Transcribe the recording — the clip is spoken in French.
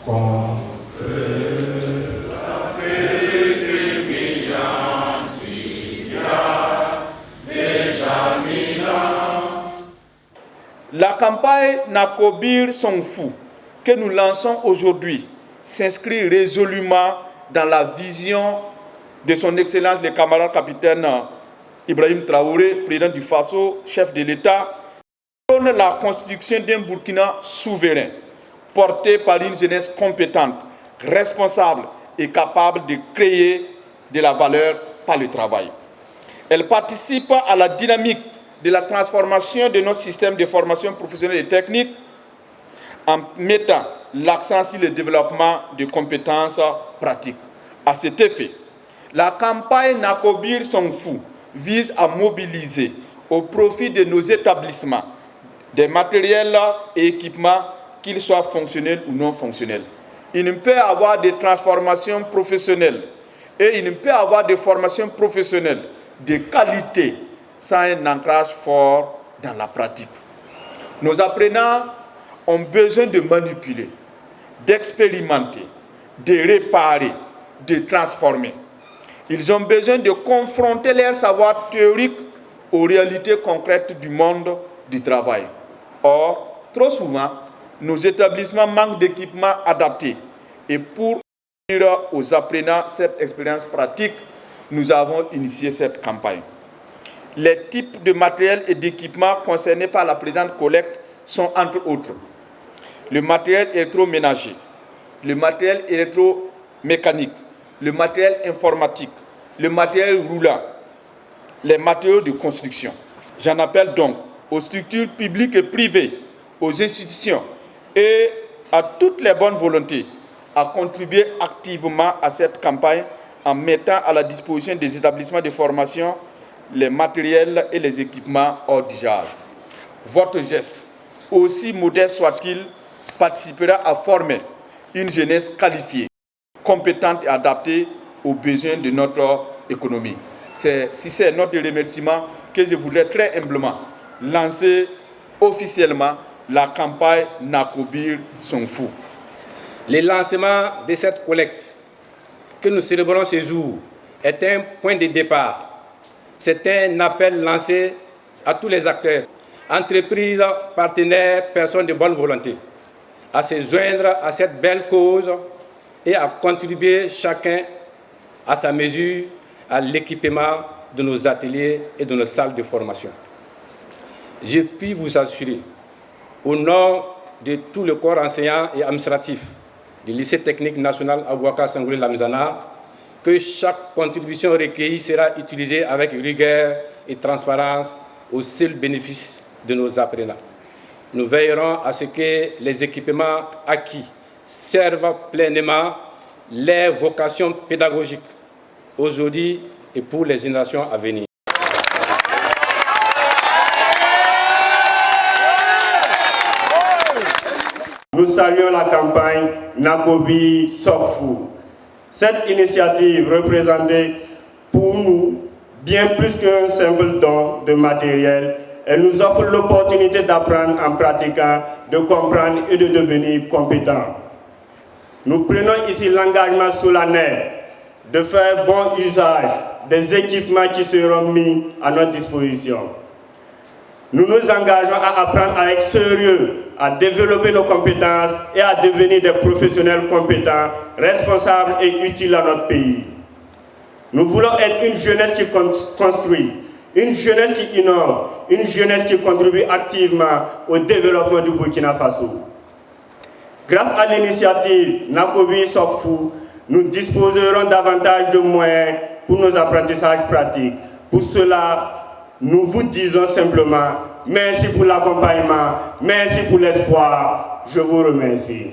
contre l'Afrique humiliante, il y a déjà 1000 ans. La campagne Nakobir sont fous que nous lançons aujourd'hui s'inscrit résolument dans la vision de son Excellence le camarade capitaine Ibrahim Traoré, président du Faso, chef de l'État, prône la constitution d'un Burkina souverain, porté par une jeunesse compétente, responsable et capable de créer de la valeur par le travail. Elle participe à la dynamique de la transformation de nos systèmes de formation professionnelle et technique en mettant l'accent sur le développement de compétences pratiques. À cet effet, la campagne Nakobir sont fous vise à mobiliser au profit de nos établissements des matériels et équipements, qu'ils soient fonctionnels ou non fonctionnels. Il ne peut y avoir de transformation professionnelle et il ne peut y avoir de formation professionnelle de qualité sans un ancrage fort dans la pratique. Nos apprenants ont besoin de manipuler, d'expérimenter, de réparer, de transformer. Ils ont besoin de confronter leur savoir théorique aux réalités concrètes du monde du travail. Or, trop souvent, nos établissements manquent d'équipements adaptés. Et pour offrir aux apprenants cette expérience pratique, nous avons initié cette campagne. Les types de matériel et d'équipements concernés par la présente collecte sont entre autres le matériel électroménager, le matériel électromécanique, le matériel informatique, le matériel roulant, les matériaux de construction. J'en appelle donc aux structures publiques et privées, aux institutions et à toutes les bonnes volontés à contribuer activement à cette campagne en mettant à la disposition des établissements de formation les matériels et les équipements hors d'usage. Votre geste, aussi modeste soit-il, participera à former une jeunesse qualifiée, compétente et adaptée aux besoins de notre économie. C'est notre remerciement que je voudrais très humblement lancer officiellement la campagne Nakobir sont fous. Le lancement de cette collecte que nous célébrons ce jour est un point de départ. C'est un appel lancé à tous les acteurs, entreprises, partenaires, personnes de bonne volonté, à se joindre à cette belle cause et à contribuer chacun à sa mesure à l'équipement de nos ateliers et de nos salles de formation. Je puis vous assurer, au nom de tout le corps enseignant et administratif du lycée technique national Aboubacar Sangoulé Lamizana, que chaque contribution recueillie sera utilisée avec rigueur et transparence au seul bénéfice de nos apprenants. Nous veillerons à ce que les équipements acquis servent pleinement leur vocation pédagogique aujourd'hui et pour les générations à venir. Nous saluons la campagne Nakobir sont fous. Cette initiative représentait pour nous bien plus qu'un simple don de matériel. Elle nous offre l'opportunité d'apprendre en pratiquant, de comprendre et de devenir compétents. Nous prenons ici l'engagement solennel de faire bon usage des équipements qui seront mis à notre disposition. Nous nous engageons à apprendre avec sérieux, à développer nos compétences et à devenir des professionnels compétents, responsables et utiles à notre pays. Nous voulons être une jeunesse qui construit, une jeunesse qui innove, une jeunesse qui contribue activement au développement du Burkina Faso. Grâce à l'initiative Nakobir sont fous, nous disposerons davantage de moyens pour nos apprentissages pratiques. Pour cela, nous vous disons simplement merci pour l'accompagnement, merci pour l'espoir. Je vous remercie.